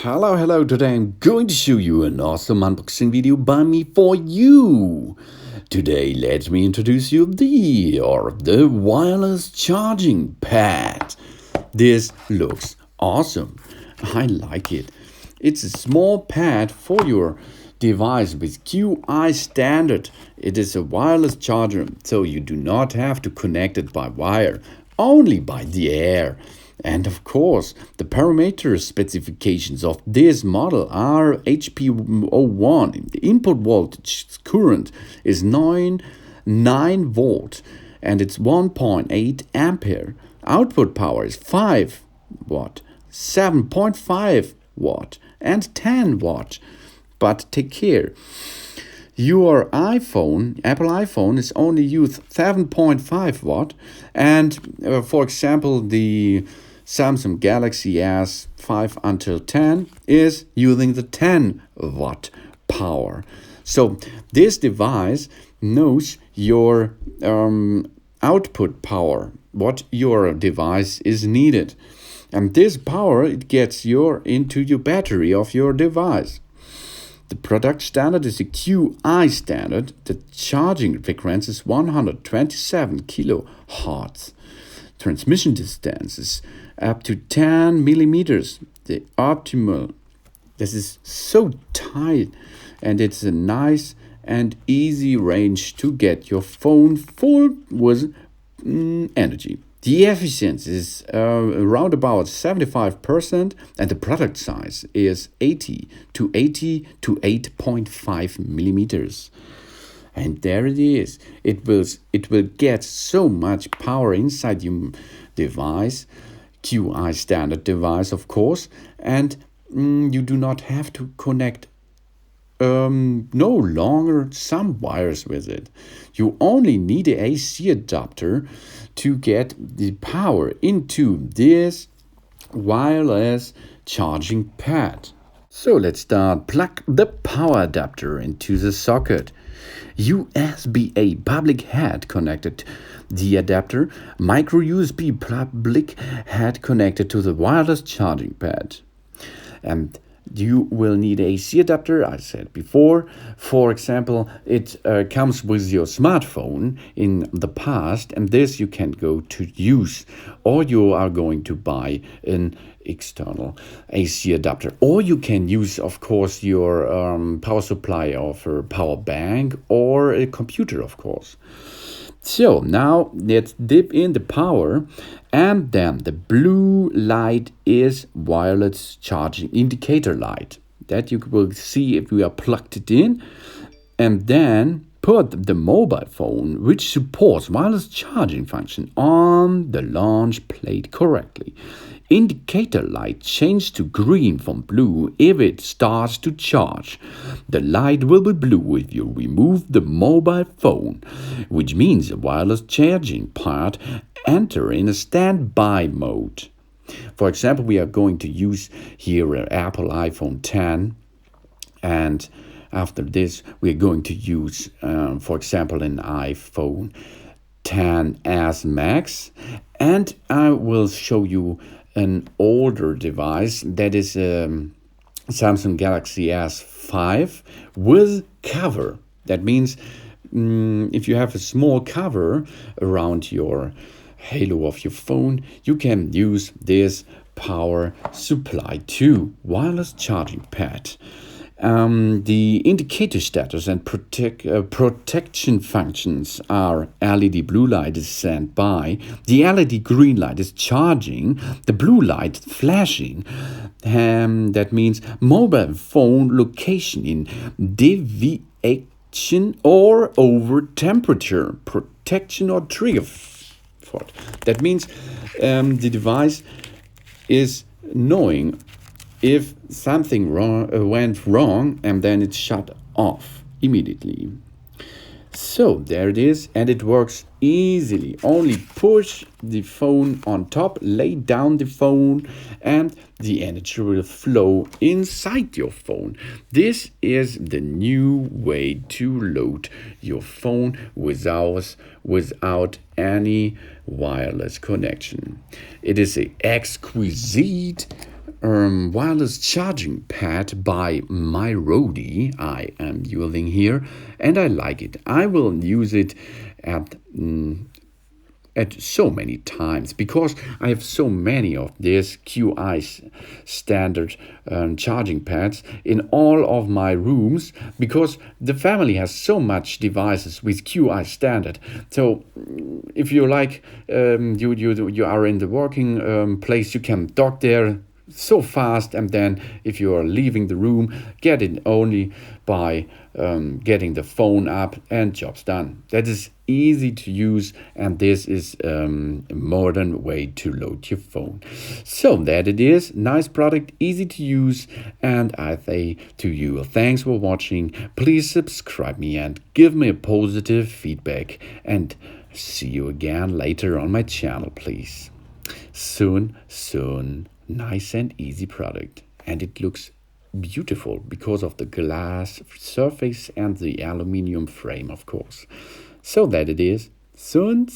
Hello, today I'm going to show you an awesome unboxing video by me for you. Today let me introduce you the wireless charging pad. This looks awesome. I like it. It's a small pad for your device with CHEE standard. It is a wireless charger, so you do not have to connect it by wire, only by the air. And of course, the parameter specifications of this model are HP01. The input voltage current is 9 volt and it's 1.8 ampere. Output power is 5 watt, 7.5 watt and 10 watt. But take care. Your iPhone, Apple iPhone, is only use 7.5 watt, and for example, the Samsung Galaxy S5 until 10 is using the 10 watt power. So this device knows your output power, what your device is needed, and this power it gets into your battery of your device. The product standard is a CHEE standard. The charging frequency is 127 kilohertz. Transmission distance is up to 10 millimeters. The optimal. This is so tight, and it's a nice and easy range to get your phone full with energy. The efficiency is around about 75%, and the product size is 80 to 8.5 millimeters. And there it is. It will get so much power inside your device, CHEE standard device, of course, and you do not have to connect no longer some wires with it. You only need an AC adapter to get the power into this wireless charging pad. So let's start. Plug the power adapter into the socket. USB-A public head connected the adapter. Micro USB public head connected to the wireless charging pad. And you will need an AC adapter, I said before. For example, it comes with your smartphone in the past, and this you can go to use, or you are going to buy an external AC adapter, or you can use, of course, your power supply of a power bank or a computer, of course. So now let's dip in the power, and then the blue light is wireless charging indicator light that you will see if we are plugged it in, and then put the mobile phone, which supports wireless charging function, on the launch plate correctly. Indicator light changes to green from blue if it starts to charge. The light will be blue if you remove the mobile phone, which means the wireless charging part enter in a standby mode. For example, we are going to use here an Apple iPhone 10, and after this we are going to use, for example, an iPhone 10s Max, and I will show you an older device that is a Samsung Galaxy S5 with cover. That means if you have a small cover around your halo of your phone, you can use this power supply to wireless charging pad. The indicator status and protection functions are LED blue light is standby, the LED green light is charging, the blue light flashing. That means mobile phone location in deviation or over temperature, protection or trigger fault. That means the device is knowing if something went wrong, and then it's shut off immediately. So there it is, and it works easily. Only push the phone on top, lay down the phone, and the energy will flow inside your phone. This is the new way to load your phone without any wireless connection. It is an Exquisite wireless charging pad by Motorola I am using here, and I like it. I will use it at so many times because I have so many of these CHEE standard charging pads in all of my rooms, because the family has so much devices with CHEE standard. So if you like, you are in the working place, you can dock there so fast, and then if you are leaving the room, get it only by getting the phone up, and job's done. That is easy to use, and this is a modern way to load your phone. So that it is, nice product, easy to use, and I say to you, thanks for watching. Please subscribe me and give me a positive feedback, and see you again later on my channel, please. Soon. Nice and easy product, and it looks beautiful because of the glass surface and the aluminium frame, of course. So that it is, soon.